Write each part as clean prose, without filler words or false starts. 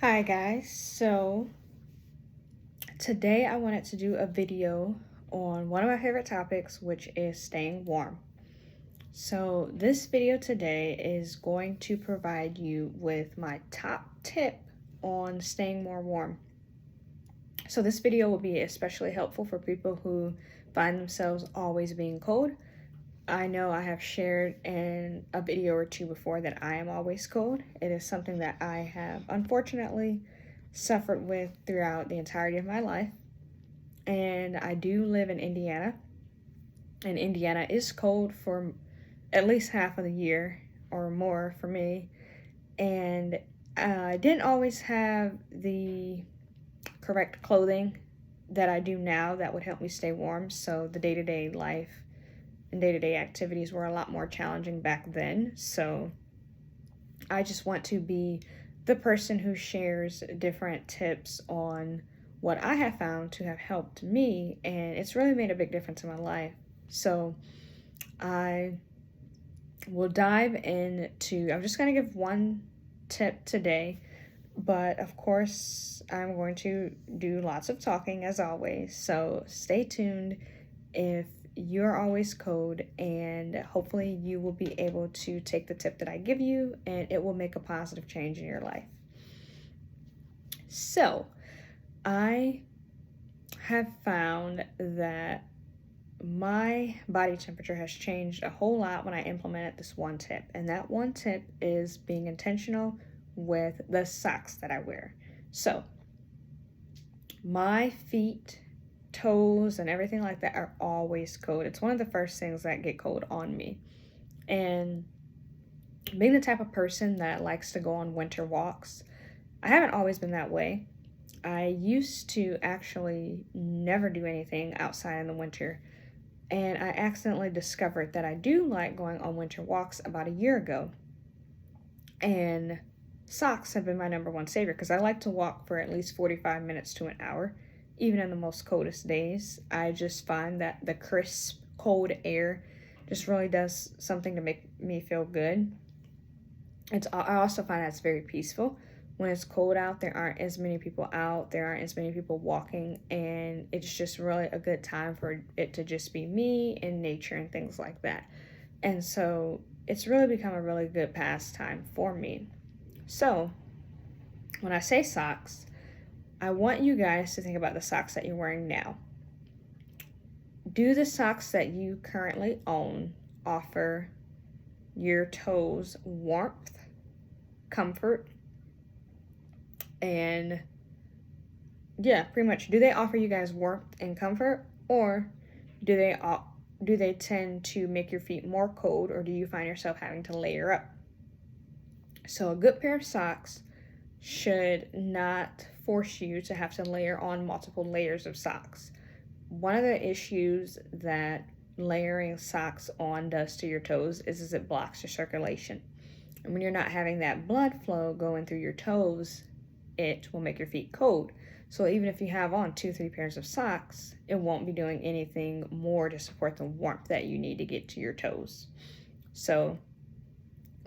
Hi guys, so today I wanted to do a video on one of my favorite topics, which is staying warm. So this video today is going to provide you with my top tip on staying more warm. So this video will be especially helpful for people who find themselves always being cold. I know I have shared in a video or two before that I am always cold. It is something that I have unfortunately suffered with throughout the entirety of my life. And I do live in Indiana, and Indiana is cold for at least half of the year or more for me. And I didn't always have the correct clothing that I do now that would help me stay warm. So the day to day life and day to day activities were a lot more challenging back then. So I just want to be the person who shares different tips on what I have found to have helped me, and it's really made a big difference in my life. So I will dive into, I'm just going to give one tip today, but of course, I'm going to do lots of talking as always. So stay tuned if you're always cold, and hopefully you will be able to take the tip that I give you and it will make a positive change in your life. So I have found that my body temperature has changed a whole lot when I implemented this one tip, and that one tip is being intentional with the socks that I wear. So my feet, toes, and everything like that are always cold. It's one of the first things that get cold on me. And being the type of person that likes to go on winter walks, I haven't always been that way. I used to actually never do anything outside in the winter, and I accidentally discovered that I do like going on winter walks about a year ago. And socks have been my number one savior because I like to walk for at least 45 minutes to an hour, even in the most coldest days. I just find that the crisp, cold air just really does something to make me feel good. I also find that it's very peaceful. When it's cold out, there aren't as many people out, there aren't as many people walking, and it's just really a good time for it to just be me and nature and things like that. And so it's really become a really good pastime for me. So when I say socks, I want you guys to think about the socks that you're wearing now. Do the socks that you currently own offer your toes warmth, comfort, and yeah, pretty much. Do they offer you guys warmth and comfort, or do they tend to make your feet more cold, or do you find yourself having to layer up? So a good pair of socks should not force you to have to layer on multiple layers of socks. One of the issues that layering socks on does to your toes is it blocks your circulation. And when you're not having that blood flow going through your toes, it will make your feet cold. So even if you have on 2-3 pairs of socks, it won't be doing anything more to support the warmth that you need to get to your toes. So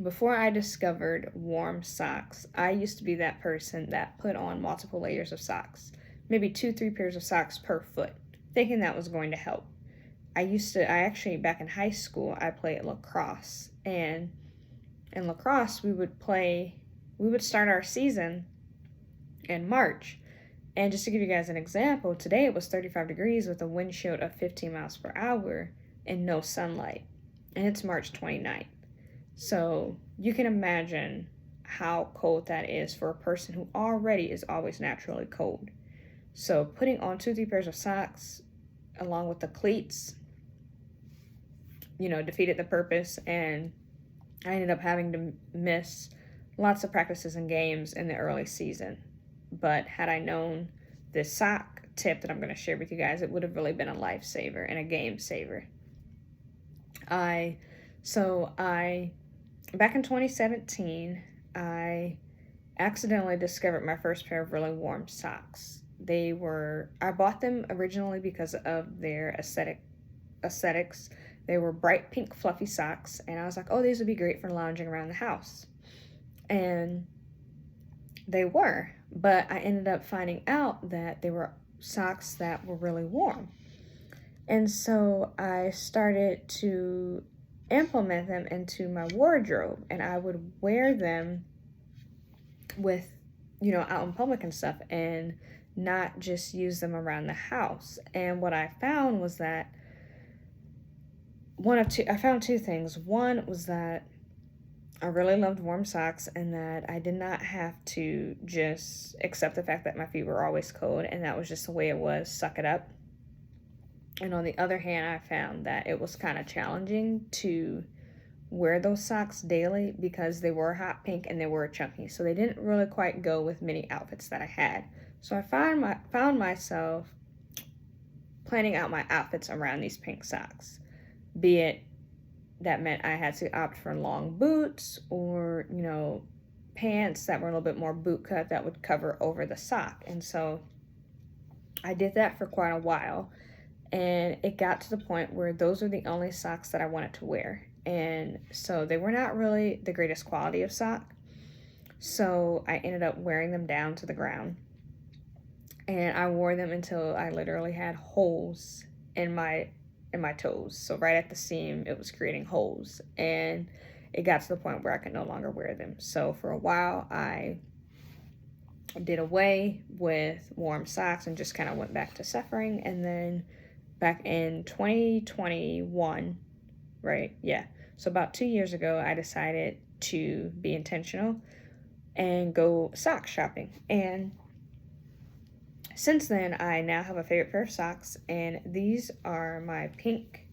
before I discovered warm socks, I used to be that person that put on multiple layers of socks, maybe 2-3 pairs of socks per foot, thinking that was going to help. I actually, back in high school, I played lacrosse, and in lacrosse, we would start our season in March. And just to give you guys an example, today it was 35 degrees with a wind chill of 15 miles per hour and no sunlight. And it's March 29th. So you can imagine how cold that is for a person who already is always naturally cold. So putting on 2-3 pairs of socks along with the cleats, defeated the purpose, and I ended up having to miss lots of practices and games in the early season. But had I known this sock tip that I'm going to share with you guys, it would have really been a lifesaver and a game saver. Back in 2017, I accidentally discovered my first pair of really warm socks. I bought them originally because of their aesthetics. They were bright pink fluffy socks, and I was like, oh, these would be great for lounging around the house. And they were, but I ended up finding out that they were socks that were really warm. And so I started to implement them into my wardrobe, and I would wear them with, out in public and stuff, and not just use them around the house. And what I found was that I found two things. One was that I really loved warm socks, and that I did not have to just accept the fact that my feet were always cold and that was just the way it was, suck it up. And on the other hand, I found that it was kind of challenging to wear those socks daily because they were hot pink and they were chunky. So they didn't really quite go with many outfits that I had. So I found myself planning out my outfits around these pink socks. Be it that meant I had to opt for long boots or, pants that were a little bit more boot cut that would cover over the sock. And so I did that for quite a while. And it got to the point where those were the only socks that I wanted to wear. And so they were not really the greatest quality of sock. So I ended up wearing them down to the ground. And I wore them until I literally had holes in my toes. So right at the seam, it was creating holes. And it got to the point where I could no longer wear them. So for a while, I did away with warm socks and just kind of went back to suffering. And then back in 2021, right? Yeah. So about 2 years ago, I decided to be intentional and go sock shopping. And since then, I now have a favorite pair of socks, and these are my pink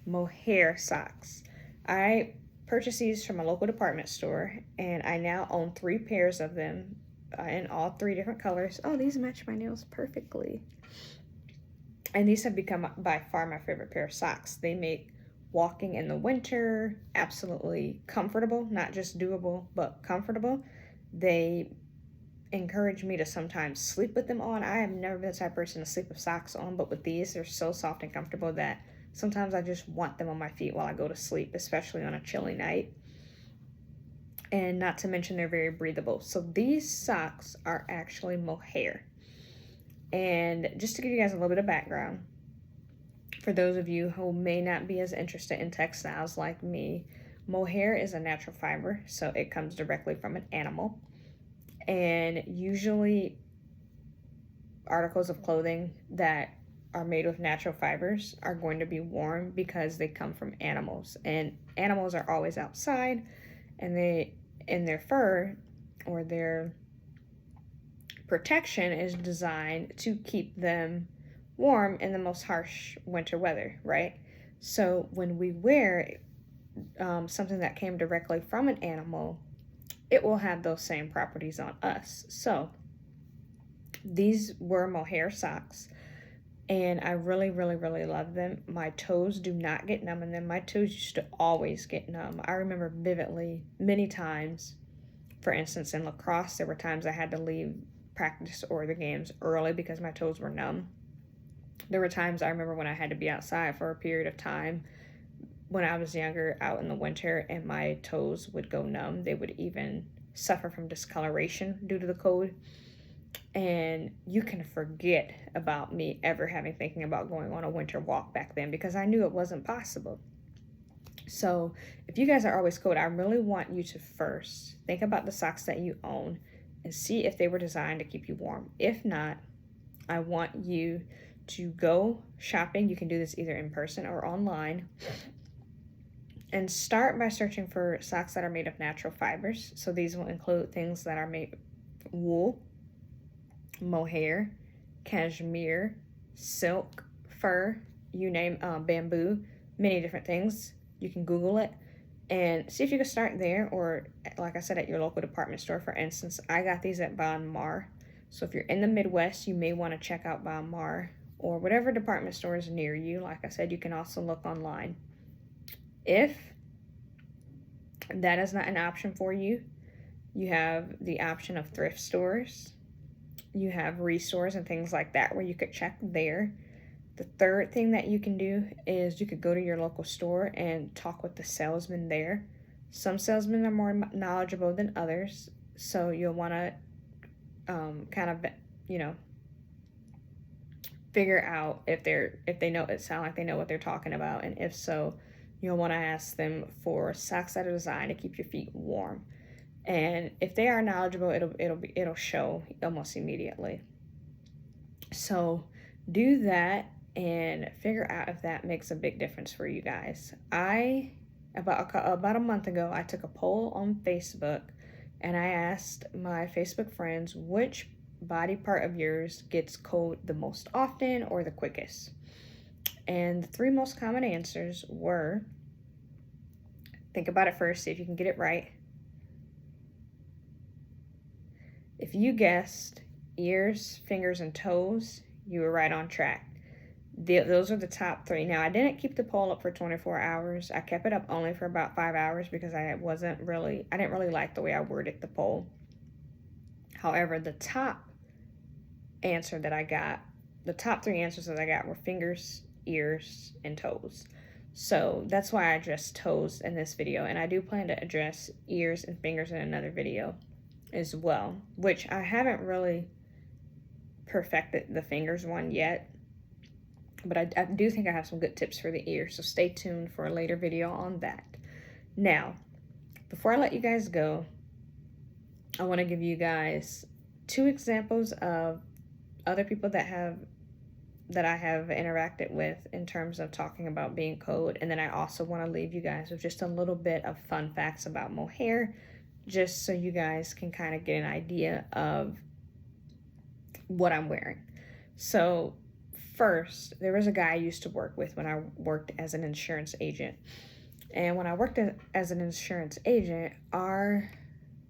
mohair socks. I purchased these from a local department store, and I now own 3 pairs of them in all 3 different colors. Oh, these match my nails perfectly. And these have become by far my favorite pair of socks. They make walking in the winter absolutely comfortable, not just doable, but comfortable. They encourage me to sometimes sleep with them on. I have never been the type of person to sleep with socks on, but with these, they're so soft and comfortable that sometimes I just want them on my feet while I go to sleep, especially on a chilly night. And not to mention, they're very breathable. So these socks are actually mohair. And just to give you guys a little bit of background, for those of you who may not be as interested in textiles like me, mohair is a natural fiber, so it comes directly from an animal. And usually articles of clothing that are made with natural fibers are going to be warm because they come from animals. And animals are always outside, and their fur or their protection is designed to keep them warm in the most harsh winter weather, right? So when we wear something that came directly from an animal, it will have those same properties on us. So these were mohair socks, and I really, really, really love them. My toes do not get numb in them. My toes used to always get numb. I remember vividly many times, for instance, in lacrosse, there were times I had to leave practice or the games early because my toes were numb. There were times I remember when I had to be outside for a period of time when I was younger, out in the winter, and my toes would go numb. They would even suffer from discoloration due to the cold. And you can forget about me ever thinking about going on a winter walk back then, because I knew it wasn't possible. So if you guys are always cold, I really want you to first think about the socks that you own and see if they were designed to keep you warm. If not, I want you to go shopping. You can do this either in person or online. And start by searching for socks that are made of natural fibers. So these will include things that are made wool, mohair, cashmere, silk, fur, you name, bamboo, many different things. You can Google it and see if you can start there, or like I said, at your local department store. For instance, I got these at Bon Mar. So if you're in the Midwest, you may want to check out Bon Mar or whatever department store is near you. Like I said, you can also look online. If that is not an option for you, you have the option of thrift stores. You have restores and things like that where you could check there. The third thing that you can do is you could go to your local store and talk with the salesman there. Some salesmen are more knowledgeable than others, so you'll want to kind of, you know, figure out if they know it sound like they know what they're talking about, and if so, you'll want to ask them for socks that are designed to keep your feet warm. And if they are knowledgeable, it'll show almost immediately. So do that and figure out if that makes a big difference for you guys. About a month ago, I took a poll on Facebook, and I asked my Facebook friends which body part of yours gets cold the most often or the quickest. And the three most common answers were, think about it first, see if you can get it right. If you guessed ears, fingers, and toes, you were right on track. Those are the top three. Now, I didn't keep the poll up for 24 hours. I kept it up only for about 5 hours because I didn't really like the way I worded the poll. However, the top three answers that I got were fingers, ears, and toes. So that's why I addressed toes in this video, and I do plan to address ears and fingers in another video as well, which I haven't really perfected the fingers one yet, but I do think I have some good tips for the ears, so stay tuned for a later video on that. Now, before I let you guys go, I want to give you guys 2 examples of other people that I have interacted with in terms of talking about being cold, and then I also want to leave you guys with just a little bit of fun facts about mohair, just so you guys can kind of get an idea of what I'm wearing. So first, there was a guy I used to work with when I worked as an insurance agent. And when I worked as an insurance agent, our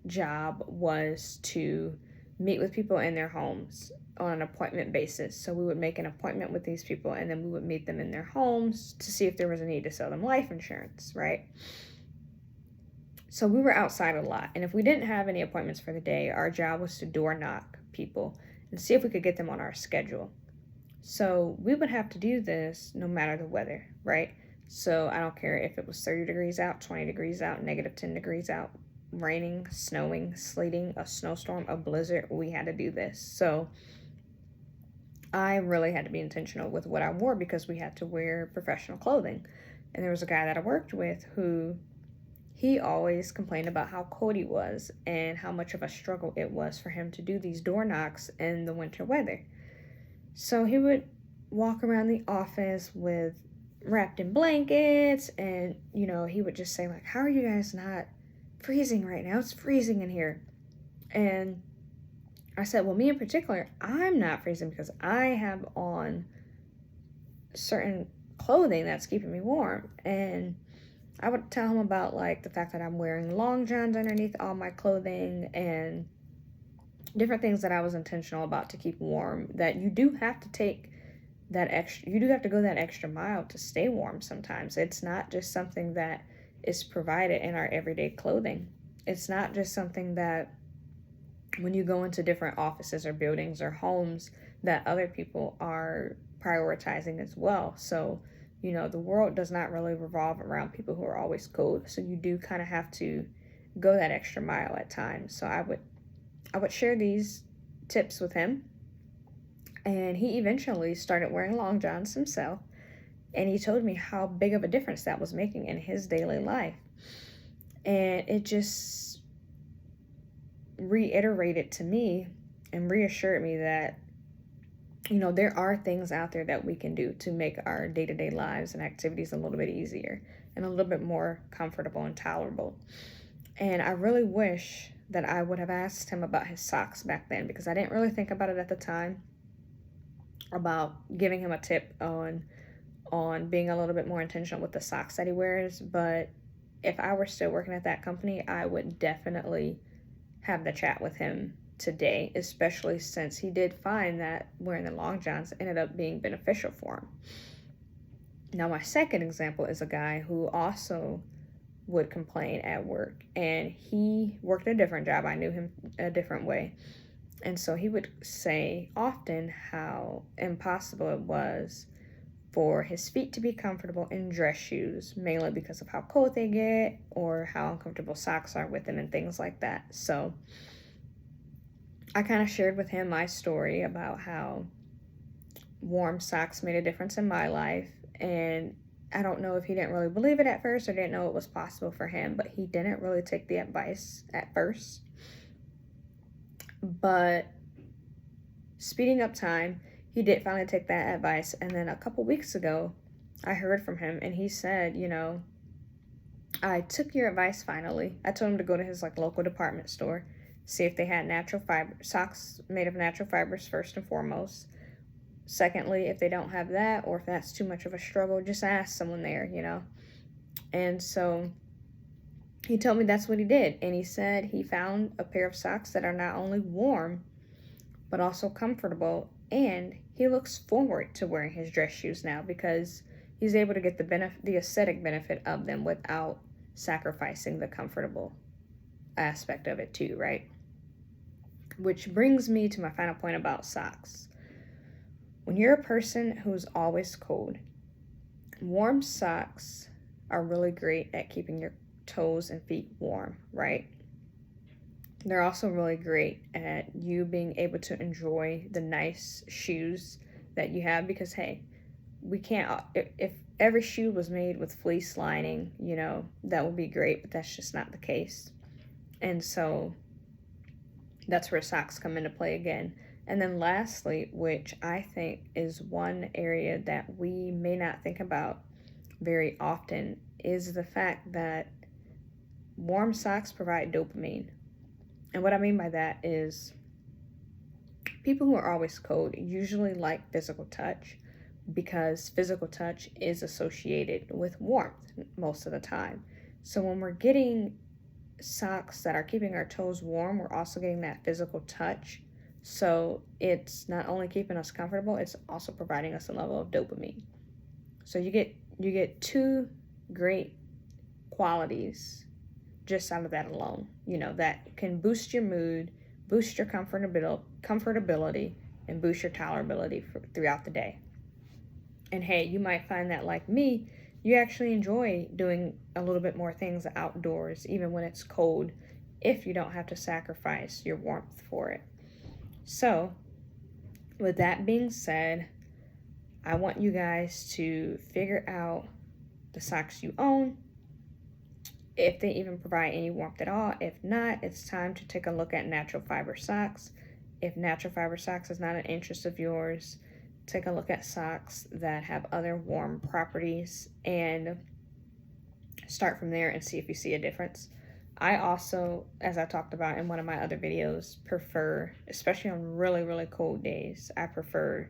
job was to meet with people in their homes on an appointment basis. So we would make an appointment with these people, and then we would meet them in their homes to see if there was a need to sell them life insurance, right? So we were outside a lot, and if we didn't have any appointments for the day, our job was to door knock people and see if we could get them on our schedule. So we would have to do this no matter the weather, right? So I don't care if it was 30 degrees out, 20 degrees out, negative 10 degrees out, raining, snowing, sleeting, a snowstorm, a blizzard, we had to do this. So I really had to be intentional with what I wore because we had to wear professional clothing. And there was a guy that I worked with who he always complained about how cold he was and how much of a struggle it was for him to do these door knocks in the winter weather. So he would walk around the office with wrapped in blankets, and he would just say like, how are you guys not freezing right now? It's freezing in here. And I said, well, me in particular, I'm not freezing because I have on certain clothing that's keeping me warm. And I would tell him about like the fact that I'm wearing long johns underneath all my clothing and different things that I was intentional about to keep warm, that you do have to go that extra mile to stay warm sometimes. It's not just something that is provided in our everyday clothing. It's not just something that when you go into different offices or buildings or homes that other people are prioritizing as well. So, the world does not really revolve around people who are always cold. So you do kind of have to go that extra mile at times. So I would share these tips with him, and he eventually started wearing long johns himself, and he told me how big of a difference that was making in his daily life. And it just reiterated to me and reassured me that there are things out there that we can do to make our day-to-day lives and activities a little bit easier and a little bit more comfortable and tolerable. And I really wish that I would have asked him about his socks back then, because I didn't really think about it at the time, about giving him a tip on being a little bit more intentional with the socks that he wears. But if I were still working at that company, I would definitely have the chat with him today, especially since he did find that wearing the long johns ended up being beneficial for him. Now, my second example is a guy who also would complain at work, and he worked a different job. I knew him a different way. And so he would say often how impossible it was for his feet to be comfortable in dress shoes, mainly because of how cold they get or how uncomfortable socks are with them and things like that. So I kind of shared with him my story about how warm socks made a difference in my life. And I don't know if he didn't really believe it at first or didn't know it was possible for him, but he didn't really take the advice at first. But speeding up time, he did finally take that advice. And then a couple weeks ago, I heard from him and he said, I took your advice finally. I told him to go to his local department store, see if they had natural fiber socks made of natural fibers first and foremost. Secondly, if they don't have that, or if that's too much of a struggle, just ask someone there. And so he told me that's what he did. And he said he found a pair of socks that are not only warm, but also comfortable. And he looks forward to wearing his dress shoes now because he's able to get the aesthetic benefit of them without sacrificing the comfortable aspect of it too, right? Which brings me to my final point about socks. When you're a person who's always cold, warm socks are really great at keeping your toes and feet warm, right? They're also really great at you being able to enjoy the nice shoes that you have because, hey, we can't, if every shoe was made with fleece lining, that would be great, but that's just not the case. And so that's where socks come into play again. And then lastly, which I think is one area that we may not think about very often, is the fact that warm socks provide dopamine. And what I mean by that is people who are always cold usually like physical touch because physical touch is associated with warmth most of the time. So when we're getting socks that are keeping our toes warm, we're also getting that physical touch. So it's not only keeping us comfortable, it's also providing us a level of dopamine. So you get two great qualities just out of that alone, that can boost your mood, boost your comfortability, and boost your tolerability throughout the day. And hey, you might find that, like me, you actually enjoy doing a little bit more things outdoors, even when it's cold, if you don't have to sacrifice your warmth for it. So, with that being said, I want you guys to figure out the socks you own, if they even provide any warmth at all. If not, it's time to take a look at natural fiber socks. If natural fiber socks is not an interest of yours, take a look at socks that have other warm properties and start from there and see if you see a difference. I also, as I talked about in one of my other videos, prefer, especially on really, really cold days, I prefer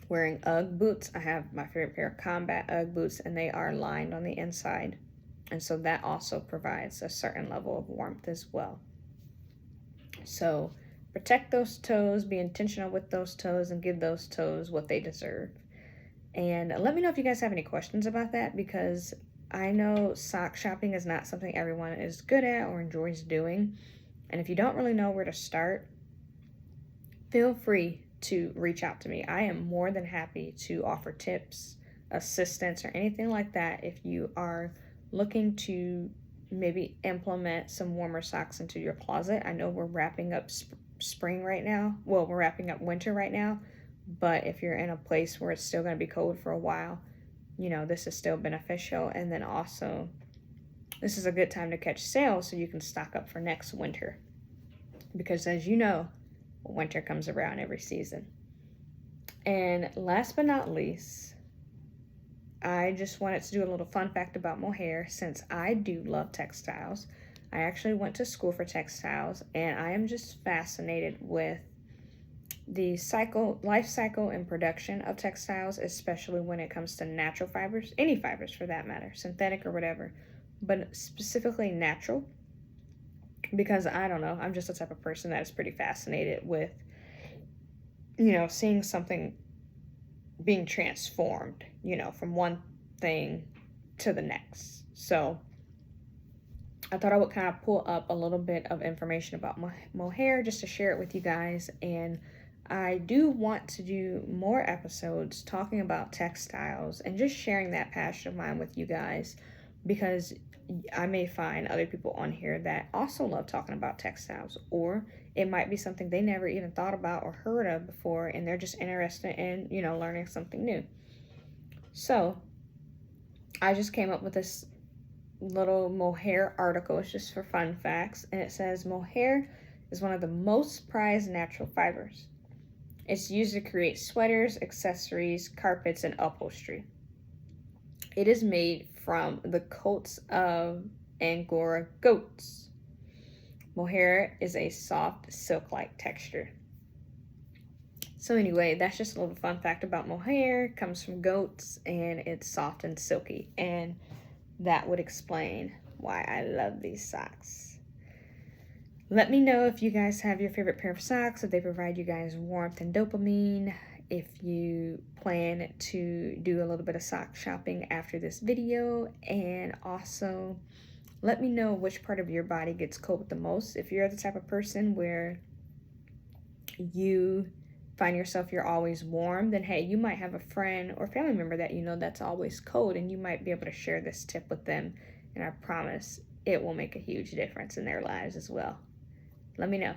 wearing UGG boots. I have my favorite pair of combat UGG boots, and they are lined on the inside. And so that also provides a certain level of warmth as well. So protect those toes, be intentional with those toes, and give those toes what they deserve. And let me know if you guys have any questions about that, because I know sock shopping is not something everyone is good at or enjoys doing. And if you don't really know where to start, feel free to reach out to me. I am more than happy to offer tips, assistance, or anything like that if you are looking to maybe implement some warmer socks into your closet. I know we're wrapping up spring right now. Well, we're wrapping up winter right now, but if you're in a place where it's still going to be cold for a while, this is still beneficial. And then also, this is a good time to catch sales so you can stock up for next winter. Because as you know, winter comes around every season. And last but not least, I just wanted to do a little fun fact about mohair, since I do love textiles. I actually went to school for textiles, and I am just fascinated with the life cycle and production of textiles, especially when it comes to natural fibers, any fibers for that matter, synthetic or whatever, but specifically natural, because I don't know, I'm just the type of person that is pretty fascinated with, seeing something being transformed, from one thing to the next. So I thought I would kind of pull up a little bit of information about mohair just to share it with you guys. And I do want to do more episodes talking about textiles and just sharing that passion of mine with you guys because I may find other people on here that also love talking about textiles, or it might be something they never even thought about or heard of before, and they're just interested in, learning something new. So I just came up with this little mohair article. It's just for fun facts, and it says mohair is one of the most prized natural fibers. It's used to create sweaters, accessories, carpets, and upholstery. It is made from the coats of Angora goats. Mohair is a soft silk-like texture. So anyway, that's just a little fun fact about mohair. It comes from goats and it's soft and silky, and that would explain why I love these socks. Let me know if you guys have your favorite pair of socks, if they provide you guys warmth and dopamine, if you plan to do a little bit of sock shopping after this video, and also let me know which part of your body gets cold the most. If you're the type of person where you find yourself you're always warm, then hey, you might have a friend or family member that that's always cold, and you might be able to share this tip with them, and I promise it will make a huge difference in their lives as well. Let me know.